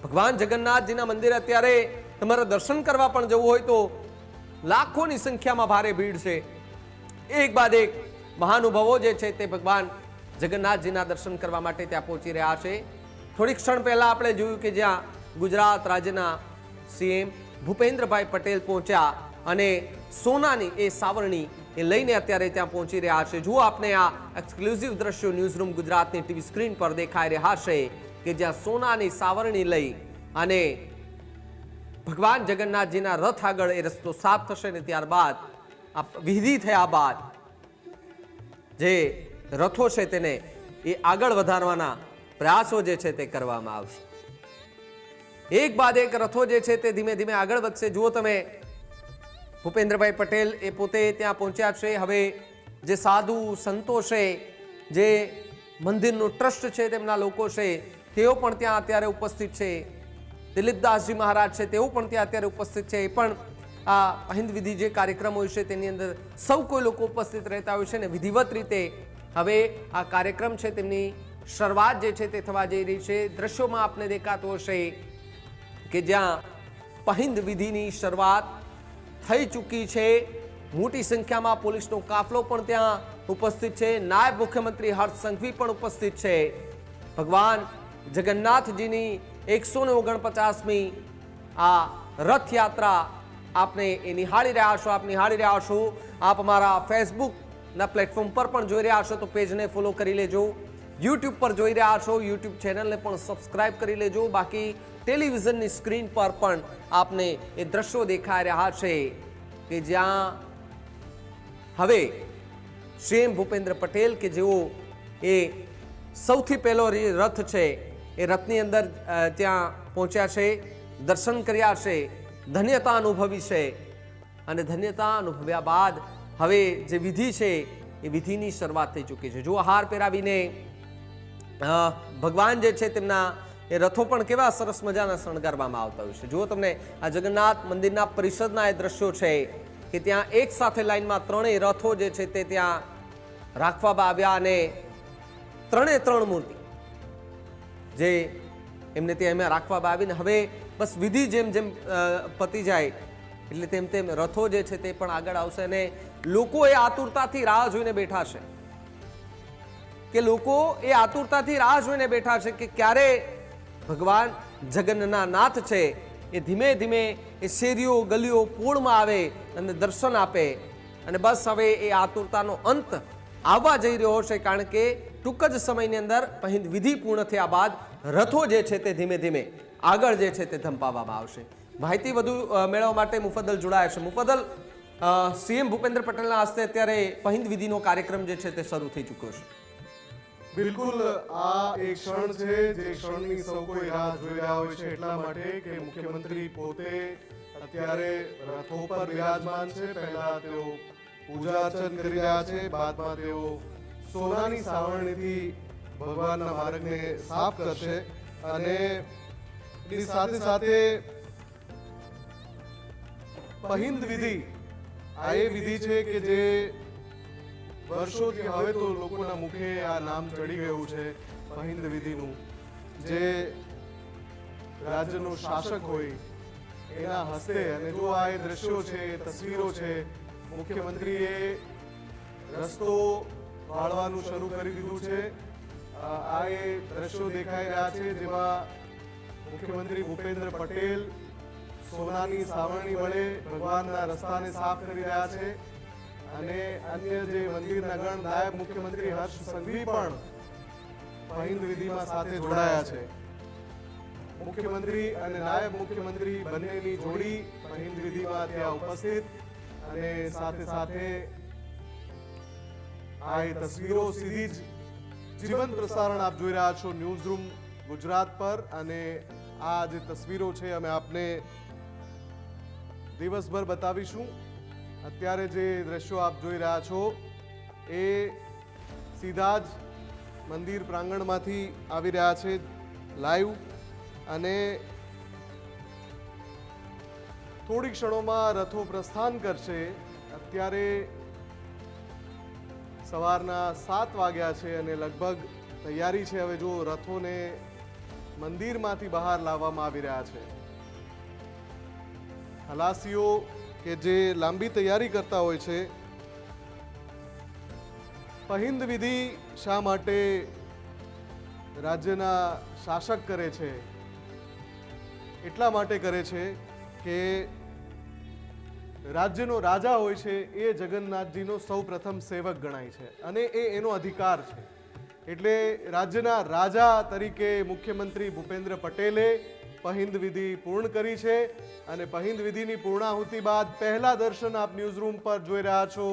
ભગવાન જગન્નાથજીના મંદિરે અત્યારે તમારે દર્શન કરવા પણ જવું હોય તો લાખોની સંખ્યામાં ભારે ભીડ છે। એક બાદ એક મહાનુભાવો જે છે તે ભગવાન જગન્નાથજીના દર્શન કરવા માટે ત્યાં પહોંચી રહ્યા છે। થોડીક ક્ષણ પહેલા આપણે જોયું કે જ્યાં ગુજરાત રાજ્યના સીએમ ભૂપેન્દ્રભાઈ પટેલ પહોંચ્યા અને સોનાની એ સાવરણી એ લઈને અત્યારે ત્યાં પહોંચી રહ્યા છે। જુઓ આપને આ એક્સક્લુઝિવ દ્રશ્યો ન્યૂઝરૂમ ગુજરાતની ટીવી સ્ક્રીન પર દેખાઈ રહ્યા છે કે જ્યાં સોનાની સાવરણી લઈ અને ભગવાન જગન્નાથજીના રથ આગળ એ રસ્તો સાફ થશે ને ત્યારબાદ આ વિધિ થયા બાદ જે રથો છે તેને એ આગળ વધારવાના પ્રયાસો જે છે તે કરવામાં આવશે। એક બાદ એક રથો જે છે તે ધીમે ધીમે આગળ વધશે। જુઓ તમે ભૂપેન્દ્રભાઈ પટેલ એ પોતે ત્યાં પહોંચ્યા છે। હવે જે સાધુ સંતો છે, જે મંદિરનું ટ્રસ્ટ છે, તેમના લોકો છે, તેઓ પણ ત્યાં અત્યારે ઉપસ્થિત છે। દિલીપદાસજી મહારાજ છે તેઓ પણ ત્યાં અત્યારે ઉપસ્થિત છે। એ પણ આ હિન્દ વિધિ જે કાર્યક્રમ હોય છે તેની અંદર સૌ કોઈ લોકો ઉપસ્થિત રહેતા હોય છે ને વિધિવત રીતે હવે આ કાર્યક્રમ છે તેમની શરૂઆત જે છે તે થવા જઈ રહી છે। દ્રશ્યોમાં આપને દેખાતું હશે કે જ્યાં પહિંદ વિધિની શરૂઆત થઈ ચૂકી છે। મોટી સંખ્યામાં પોલીસનો કાફલો પણ ત્યાં ઉપસ્થિત છે। નાયબ મુખ્યમંત્રી હર્ષ સંઘવી પણ ઉપસ્થિત છે। ભગવાન જગન્નાથજીની 149મી આ રથયાત્રા આપને એ નિહાળી રહ્યા છો। આપ નિહાળી રહ્યા છો। આપ અમારા ફેસબુકના પ્લેટફોર્મ પર પણ જોઈ રહ્યા છો તો પેજને ફોલો કરી લેજો। યુટ્યુબ પર જોઈ રહ્યા છો, યુટ્યુબ ચેનલને પણ સબસ્ક્રાઇબ કરી લેજો। બાકી ટેલિવિઝનની સ્ક્રીન પર પણ આપને એ દ્રશ્યો દેખાઈ રહ્યા છે કે જ્યાં હવે સીએમ ભૂપેન્દ્ર પટેલ કે જેઓ એ સૌથી પહેલો રથ છે એ રથની અંદર ત્યાં પહોંચ્યા છે, દર્શન કર્યા છે, ધન્યતા અનુભવી છે અને ધન્યતા અનુભવ્યા બાદ હવે જે વિધિ છે એ વિધિની શરૂઆત થઈ ચૂકી છે। જો હાર પહેરાવીને ભગવાન જે છે તેમના એ રથો પણ કેવા સરસ મજાના શણગારવામાં આવતા હોય છે। જુઓ તમને આ જગન્નાથ મંદિરના પરિષદના એ દ્રશ્યો છે કે ત્યાં એક સાથે લાઈનમાં ત્રણેય રથો જે છે તે ત્યાં રાખવામાં આવ્યા અને ત્રણ મૂર્તિ જે એમને ત્યાં એમાં રાખવામાં આવીને હવે બસ વિધિ જેમ જેમ પતી જાય એટલે તેમ તેમ રથો જે છે તે પણ આગળ આવશે અને લોકો એ આતુરતાથી રાહ જોઈને બેઠા છે કે ક્યારે ભગવાન જગન્નાથ છે એ ધીમે ધીમે એ શેરીઓ ગલીઓ પોળમાં આવે અને દર્શન આપે અને બસ હવે એ આતુરતાનો અંત આવવા જઈ રહ્યો છે। કારણ કે ટૂંક જ સમયની અંદર પહિંદ વિધિ પૂર્ણ થયા બાદ રથો જે છે તે ધીમે ધીમે આગળ જે છે તે ધંપાવવામાં આવશે। માહિતી વધુ મેળવવા માટે મુફદ્દલ જોડાયા છે। મુફદ્દલ, સીએમ ભૂપેન્દ્ર પટેલના હસ્તે અત્યારે પહિંદ વિધિનો કાર્યક્રમ જે છે તે શરૂ થઈ ચૂક્યો છે। બિલકુલ, આ એક ક્ષણ છે જે ક્ષણની સૌ કોઈ રાહ જોઈ રહ્યા હોય છે એટલા માટે કે મુખ્યમંત્રી પોતે અત્યારે રથો પર વિરાજમાન છે। પહેલા તેઓ પૂજા અર્ચન કરી રહ્યા છે, બાદમાં તેઓ સોનાની સાવરણીથી ભગવાનના માર્ગને સાફ કરશે અને એની સાથે સાથે પહિંદ વિધિ આ એ વિધિ છે કે જે વર્ષોથી હવે તો લોકોના મુખે આ નામ ચડી ગયું છે પહિંદ વિધિનું। જે રાજ્યનો શાસક હોય એના હસ્તે અને જો આ એ દ્રશ્યો છે, તસવીરો છે, મુખ્યમંત્રીએ રસ્તો વાળવાનું શરૂ કરી દીધું છે। આ એ દ્રશ્યો દેખાઈ રહ્યા છે જેમાં મુખ્યમંત્રી ભૂપેન્દ્ર પટેલ સોનાની સાવરણી વડે ભગવાનના રસ્તાને સાફ કરી રહ્યા છે અને અન્ય જે મંદિરના ગણ નાયબ મુખ્યમંત્રી હર્ષ સંઘવી પણ પહિંદ વિધિમાં સાથે જોડાયા છે। મુખ્યમંત્રી અને નાયબ મુખ્યમંત્રી બંનેની જોડી પહિંદ વિધિમાં ત્યાં ઉપસ્થિત અને સાથે સાથે આ તસવીરો સીધી જ જીવંત પ્રસારણ આપ જોઈ રહ્યા છો ન્યૂઝરૂમ ગુજરાત પર અને આ જે તસવીરો છે અમે આપને દિવસભર બતાવીશું। અત્યારે જે દ્રશ્યો આપ જોઈ રહ્યા છો એ સીધા જ મંદિર પ્રાંગણમાંથી આવી રહ્યા છે લાઈવ અને થોડી ક્ષણોમાં રથો પ્રસ્થાન કરશે। અત્યારે સવારના 7 વાગ્યા છે અને લગભગ તૈયારી છે। હવે જો રથોને મંદિરમાંથી બહાર લાવવામાં આવી રહ્યા છે. ખલાસીઓ કે જે લાંબી તૈયારી કરતા હોય છે, પહિંદ વિધિ શા માટે રાજ્યના શાસક કરે છે? એટલા માટે કરે છે કે રાજ્યનો રાજા હોય છે એ જગન્નાથજીનો સૌ પ્રથમ સેવક ગણાય છે અને એનો અધિકાર છે. એટલે રાજ્યના રાજા તરીકે મુખ્યમંત્રી ભૂપેન્દ્ર પટેલે પહિંદ વિધિ પૂર્ણ કરી છે અને પહિંદ વિધિની પૂર્ણાહુતિ બાદ પહેલા દર્શન આપ ન્યૂઝ રૂમ પર જોઈ રહ્યા છો.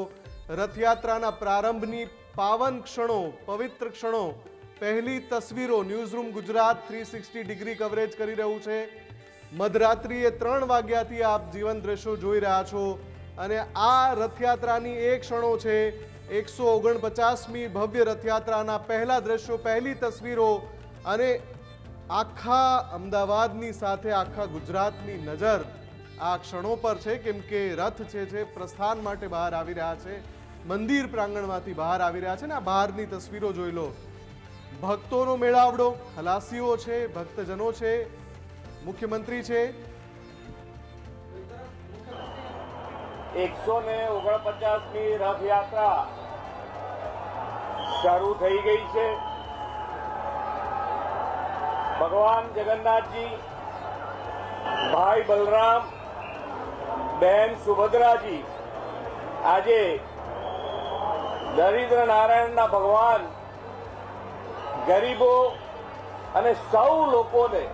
રથયાત્રાના પ્રારંભની પાવન ક્ષણો, પવિત્ર ક્ષણો, પહેલી તસવીરો news room Gujarat 360 degree coverage કરી રહ્યું છે. મધરાત્રિએ 3 વાગ્યાથી આપ જીવન દ્રશ્યો જોઈ રહ્યા છો અને આ રથયાત્રાની એ ક્ષણો છે. 149મી ભવ્ય રથયાત્રાના પહેલા દ્રશ્યો, પહેલી તસવીરો અને આખા અમદાવાદની સાથે આખા ગુજરાતની નજર આ ક્ષણો પર છે, કેમ કે રથ છે પ્રસ્થાન માટે બહાર આવી રહ્યા છે, મંદિર પ્રાંગણમાંથી બહાર આવી રહ્યા છે ને આ બહારની તસવીરો જોઈ લો. ભક્તોનો મેળાવડો, ખલાસીઓ છે, ભક્તજનો છે, મુખ્યમંત્રી છે. 149મી રથયાત્રા શરૂ થઈ ગઈ છે. ભગવાન જગન્નાથજી, ભાઈ બલરામ, બહેન સુભદ્રાજી આજે દરિદ્ર નારાયણના ભગવાન, ગરીબો અને સૌ લોકોને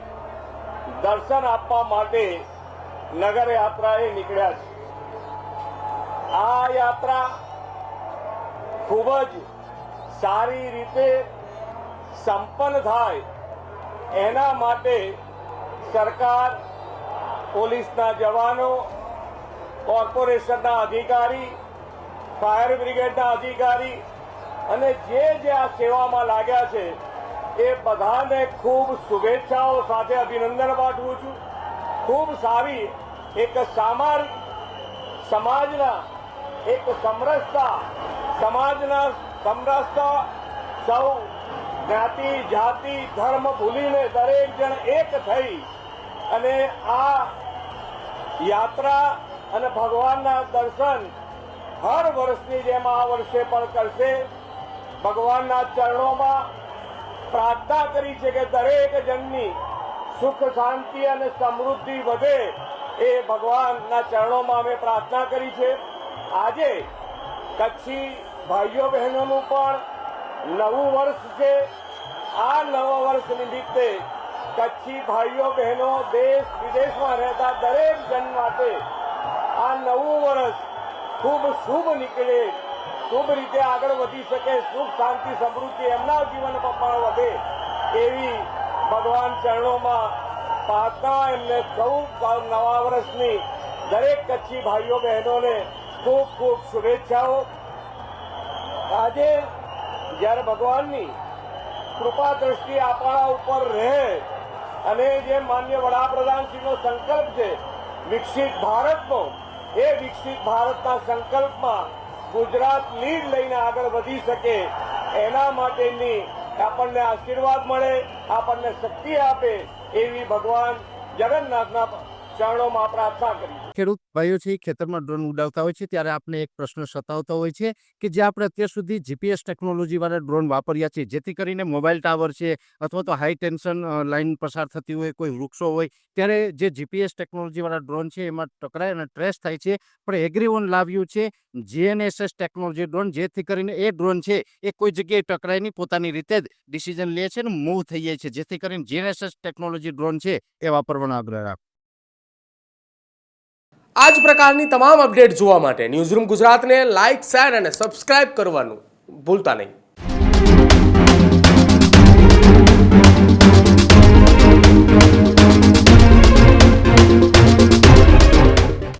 દર્શન આપવા માટે નગર યાત્રાએ નીકળ્યા છે. આ યાત્રા ખૂબ જ સારી રીતે સંપન્ન થાય એના માટે સરકાર, પોલીસના જવાનો, કોર્પોરેશનના અધિકારી, ફાયર બ્રિગેડના અધિકારી અને જે આ સેવામાં લાગ્યા છે એ બધાને ખૂબ શુભેચ્છાઓ સાથે અભિનંદન પાઠવું છું. ખૂબ સારી એક સમાજના એક સમરસતા, સમાજના સમરસતા, સૌ જ્ઞાતિ જાતિ ધર્મ ભૂલીને દરેક જણ એક થઈ અને આ યાત્રા અને ભગવાનના દર્શન હર વર્ષની જેમ આ વર્ષે પણ કરશે. ભગવાનના ચરણોમાં પ્રાર્થના કરી છે કે દરેક જણની સુખ શાંતિ અને સમૃદ્ધિ વધે એ ભગવાનના ચરણોમાં અમે પ્રાર્થના કરી છે. આજે કચ્છી ભાઈઓ બહેનોનું પણ નવું વર્ષ છે. આ નવા વર્ષ નિમિત્તે કચ્છી ભાઈઓ બહેનો દેશ વિદેશમાં રહેતા દરેક જન માટે આ નવું વર્ષ ખૂબ શુભ નીકળે, શુભ રીતે આગળ વધી શકે, સુખ શાંતિ સમૃદ્ધિ એમના જીવનમાં પણ વધે એવી ભગવાન ચરણોમાં પ્રાર્થના. એમને સૌ નવા વર્ષની દરેક કચ્છી ભાઈઓ બહેનોને ખૂબ ખૂબ શુભેચ્છાઓ. આજે જ્યારે ભગવાનની કૃપા દ્રષ્ટિ આપણા ઉપર રહે અને જે માન્ય વડાપ્રધાનશ્રીનો સંકલ્પ છે વિકસિત ભારતનો, એ વિકસિત ભારતના સંકલ્પમાં ગુજરાત લીડ લઈને આગળ વધી શકે એના માટેની આપણને આશીર્વાદ મળે, આપણને શક્તિ આપે એવી ભગવાન જગન્નાથના ચરણોમાં પ્રાર્થના કરી. ખેડૂત ભાઈઓ છે ખેતરમાં ડ્રોન ઉડાવતા હોય છે ત્યારે આપણે એક પ્રશ્ન સતાવતો હોય છે કે જે આપણે અત્યાર સુધી જીપીએસ ટેકનોલોજી વાળા ડ્રોન વાપર્યા છે, જેથી કરીને મોબાઈલ ટાવર છે અથવા તો હાઈ ટેન્શન લાઈન પસાર થતી હોય, કોઈ વૃક્ષો હોય, ત્યારે જે જીપીએસ ટેકનોલોજી વાળા ડ્રોન છે એમાં ટકરાય અને ટ્રેસ થાય છે. પણ એગ્રીવન લાવ્યું છે GNSS ટેકનોલોજી ડ્રોન, જેથી કરીને એ ડ્રોન છે એ કોઈ જગ્યાએ ટકરાય નહીં, પોતાની રીતે જ ડિસિઝન લે છે અને મૂવ થઈ જાય છે, જેથી કરીને GNSS ટેકનોલોજી ડ્રોન છે એ વાપરવાનો આગ્રહ રાખો. આ જ પ્રકારની તમામ અપડેટ જોવા માટે ન્યૂઝરૂમ ગુજરાતને લાઇક, શેર અને સબસ્ક્રાઇબ કરવાનું ભૂલતા નહીં.